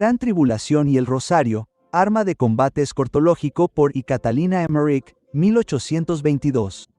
Gran Tribulación y el Rosario, arma de combate escortológico por y Catalina Emmerich, 1822.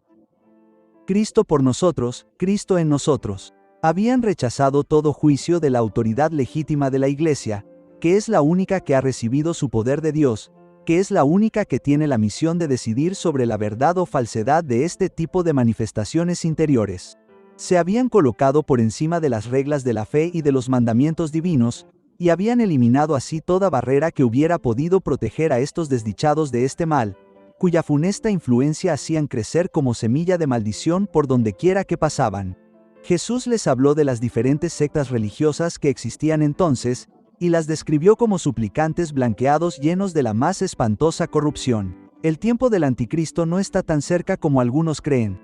Cristo por nosotros, Cristo en nosotros. Habían rechazado todo juicio de la autoridad legítima de la Iglesia, que es la única que ha recibido su poder de Dios, que es la única que tiene la misión de decidir sobre la verdad o falsedad de este tipo de manifestaciones interiores. Se habían colocado por encima de las reglas de la fe y de los mandamientos divinos, y habían eliminado así toda barrera que hubiera podido proteger a estos desdichados de este mal, cuya funesta influencia hacían crecer como semilla de maldición por donde quiera que pasaban. Jesús les habló de las diferentes sectas religiosas que existían entonces, y las describió como suplicantes blanqueados llenos de la más espantosa corrupción. El tiempo del anticristo no está tan cerca como algunos creen.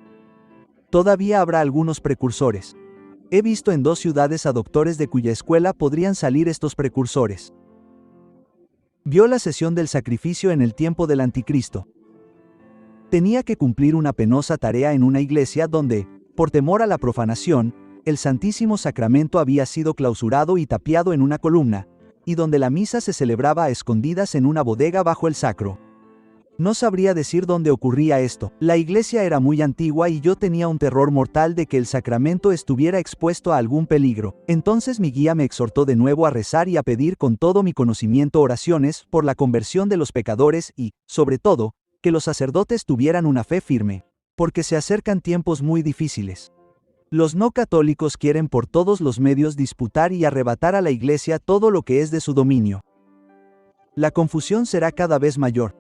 Todavía habrá algunos precursores. He visto en 2 ciudades a doctores de cuya escuela podrían salir estos precursores. Vio la sesión del sacrificio en el tiempo del anticristo. Tenía que cumplir una penosa tarea en una iglesia donde, por temor a la profanación, el Santísimo Sacramento había sido clausurado y tapiado en una columna, y donde la misa se celebraba a escondidas en una bodega bajo el sacro. No sabría decir dónde ocurría esto. La iglesia era muy antigua y yo tenía un terror mortal de que el sacramento estuviera expuesto a algún peligro. Entonces mi guía me exhortó de nuevo a rezar y a pedir con todo mi conocimiento oraciones por la conversión de los pecadores y, sobre todo, que los sacerdotes tuvieran una fe firme, porque se acercan tiempos muy difíciles. Los no católicos quieren por todos los medios disputar y arrebatar a la Iglesia todo lo que es de su dominio. La confusión será cada vez mayor.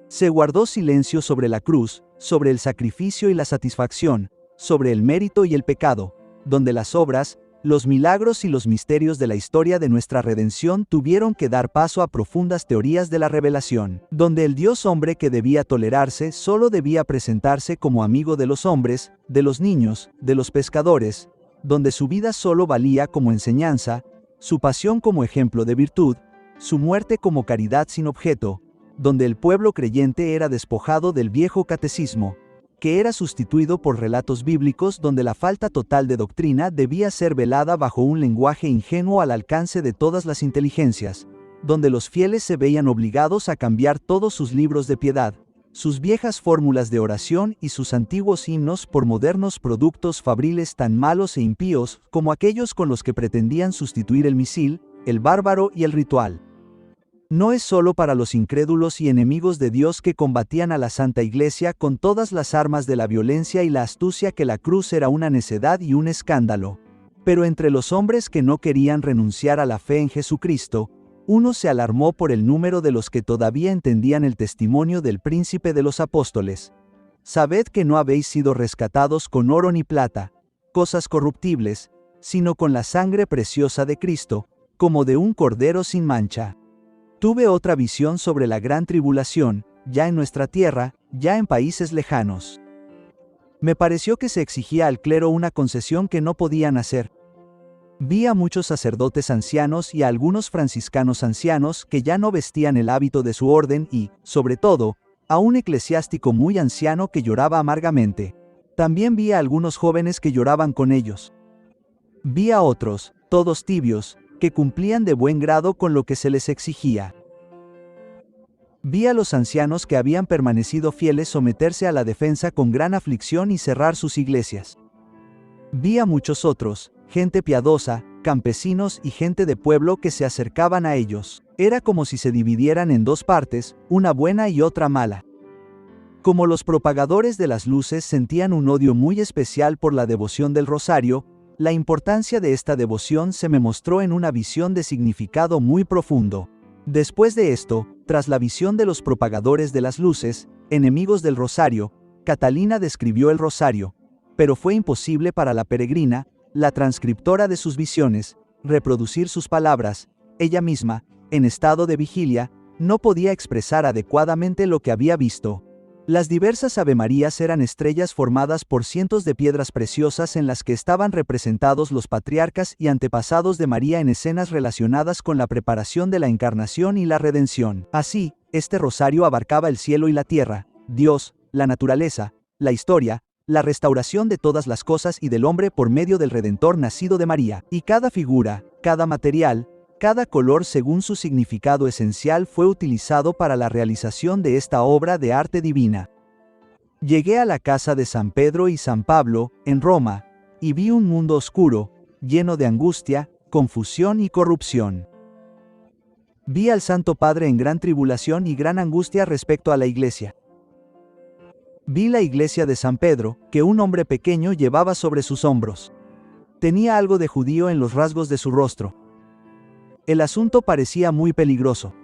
Se guardó silencio sobre la cruz, sobre el sacrificio y la satisfacción, sobre el mérito y el pecado, donde las obras, los milagros y los misterios de la historia de nuestra redención tuvieron que dar paso a profundas teorías de la revelación, donde el Dios hombre que debía tolerarse solo debía presentarse como amigo de los hombres, de los niños, de los pescadores, donde su vida solo valía como enseñanza, su pasión como ejemplo de virtud, su muerte como caridad sin objeto, donde el pueblo creyente era despojado del viejo catecismo, que era sustituido por relatos bíblicos donde la falta total de doctrina debía ser velada bajo un lenguaje ingenuo al alcance de todas las inteligencias, donde los fieles se veían obligados a cambiar todos sus libros de piedad, sus viejas fórmulas de oración y sus antiguos himnos por modernos productos fabriles tan malos e impíos como aquellos con los que pretendían sustituir el misil, el bárbaro y el ritual. No es solo para los incrédulos y enemigos de Dios que combatían a la Santa Iglesia con todas las armas de la violencia y la astucia que la cruz era una necedad y un escándalo. Pero entre los hombres que no querían renunciar a la fe en Jesucristo, uno se alarmó por el número de los que todavía entendían el testimonio del príncipe de los apóstoles. Sabed que no habéis sido rescatados con oro ni plata, cosas corruptibles, sino con la sangre preciosa de Cristo, como de un cordero sin mancha. Tuve otra visión sobre la gran tribulación, ya en nuestra tierra, ya en países lejanos. Me pareció que se exigía al clero una concesión que no podían hacer. Vi a muchos sacerdotes ancianos y a algunos franciscanos ancianos que ya no vestían el hábito de su orden y, sobre todo, a un eclesiástico muy anciano que lloraba amargamente. También vi a algunos jóvenes que lloraban con ellos. Vi a otros, todos tibios, que cumplían de buen grado con lo que se les exigía. Vi a los ancianos que habían permanecido fieles someterse a la defensa con gran aflicción y cerrar sus iglesias. Vi a muchos otros, gente piadosa, campesinos y gente de pueblo que se acercaban a ellos. Era como si se dividieran en 2 partes, una buena y otra mala. Como los propagadores de las luces sentían un odio muy especial por la devoción del rosario, la importancia de esta devoción se me mostró en una visión de significado muy profundo. Después de esto, tras la visión de los propagadores de las luces, enemigos del rosario, Catalina describió el rosario, pero fue imposible para la peregrina, la transcriptora de sus visiones, reproducir sus palabras. Ella misma, en estado de vigilia, no podía expresar adecuadamente lo que había visto. Las diversas avemarías eran estrellas formadas por cientos de piedras preciosas en las que estaban representados los patriarcas y antepasados de María en escenas relacionadas con la preparación de la encarnación y la redención. Así, este rosario abarcaba el cielo y la tierra, Dios, la naturaleza, la historia, la restauración de todas las cosas y del hombre por medio del Redentor nacido de María. Y cada figura, cada material, Cada color según su significado esencial fue utilizado para la realización de esta obra de arte divina. Llegué a la casa de San Pedro y San Pablo, en Roma, y vi un mundo oscuro, lleno de angustia, confusión y corrupción. Vi al Santo Padre en gran tribulación y gran angustia respecto a la iglesia. Vi la iglesia de San Pedro, que un hombre pequeño llevaba sobre sus hombros. Tenía algo de judío en los rasgos de su rostro. El asunto parecía muy peligroso.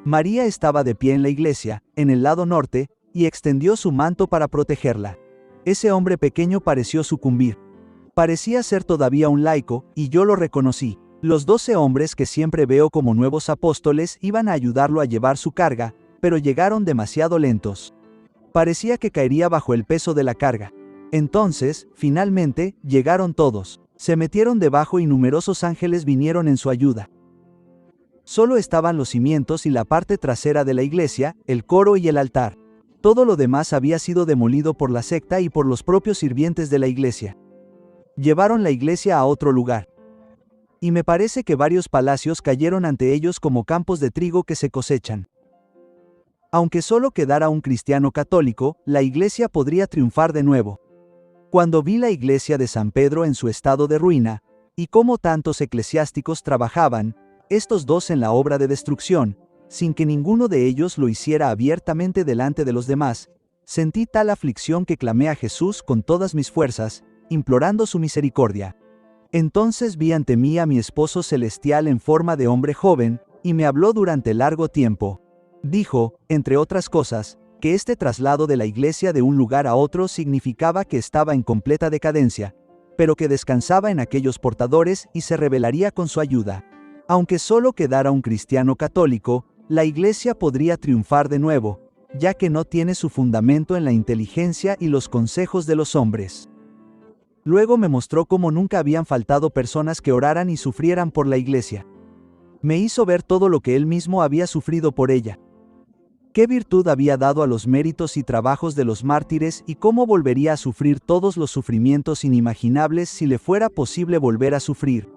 María estaba de pie en la iglesia, en el lado norte, y extendió su manto para protegerla. Ese hombre pequeño pareció sucumbir. Parecía ser todavía un laico, y yo lo reconocí. Los 12 hombres que siempre veo como nuevos apóstoles iban a ayudarlo a llevar su carga, pero llegaron demasiado lentos. Parecía que caería bajo el peso de la carga. Entonces, finalmente, llegaron todos. Se metieron debajo y numerosos ángeles vinieron en su ayuda. Solo estaban los cimientos y la parte trasera de la iglesia, el coro y el altar. Todo lo demás había sido demolido por la secta y por los propios sirvientes de la iglesia. Llevaron la iglesia a otro lugar. Y me parece que varios palacios cayeron ante ellos como campos de trigo que se cosechan. Aunque solo quedara un cristiano católico, la iglesia podría triunfar de nuevo. Cuando vi la iglesia de San Pedro en su estado de ruina, y cómo tantos eclesiásticos trabajaban, estos dos en la obra de destrucción, sin que ninguno de ellos lo hiciera abiertamente delante de los demás, sentí tal aflicción que clamé a Jesús con todas mis fuerzas, implorando su misericordia. Entonces vi ante mí a mi esposo celestial en forma de hombre joven, y me habló durante largo tiempo. Dijo, entre otras cosas, que este traslado de la iglesia de un lugar a otro significaba que estaba en completa decadencia, pero que descansaba en aquellos portadores y se rebelaría con su ayuda. Aunque solo quedara un cristiano católico, la iglesia podría triunfar de nuevo, ya que no tiene su fundamento en la inteligencia y los consejos de los hombres. Luego me mostró cómo nunca habían faltado personas que oraran y sufrieran por la iglesia. Me hizo ver todo lo que él mismo había sufrido por ella. Qué virtud había dado a los méritos y trabajos de los mártires y cómo volvería a sufrir todos los sufrimientos inimaginables si le fuera posible volver a sufrir.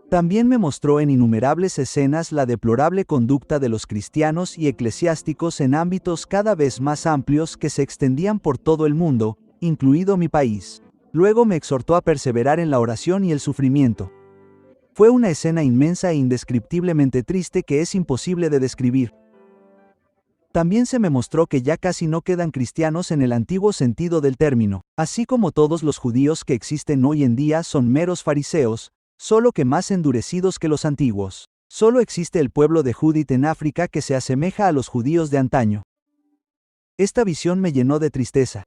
También me mostró en innumerables escenas la deplorable conducta de los cristianos y eclesiásticos en ámbitos cada vez más amplios que se extendían por todo el mundo, incluido mi país. Luego me exhortó a perseverar en la oración y el sufrimiento. Fue una escena inmensa e indescriptiblemente triste que es imposible de describir. También se me mostró que ya casi no quedan cristianos en el antiguo sentido del término, así como todos los judíos que existen hoy en día son meros fariseos, solo que más endurecidos que los antiguos. Solo existe el pueblo de Judit en África que se asemeja a los judíos de antaño. Esta visión me llenó de tristeza.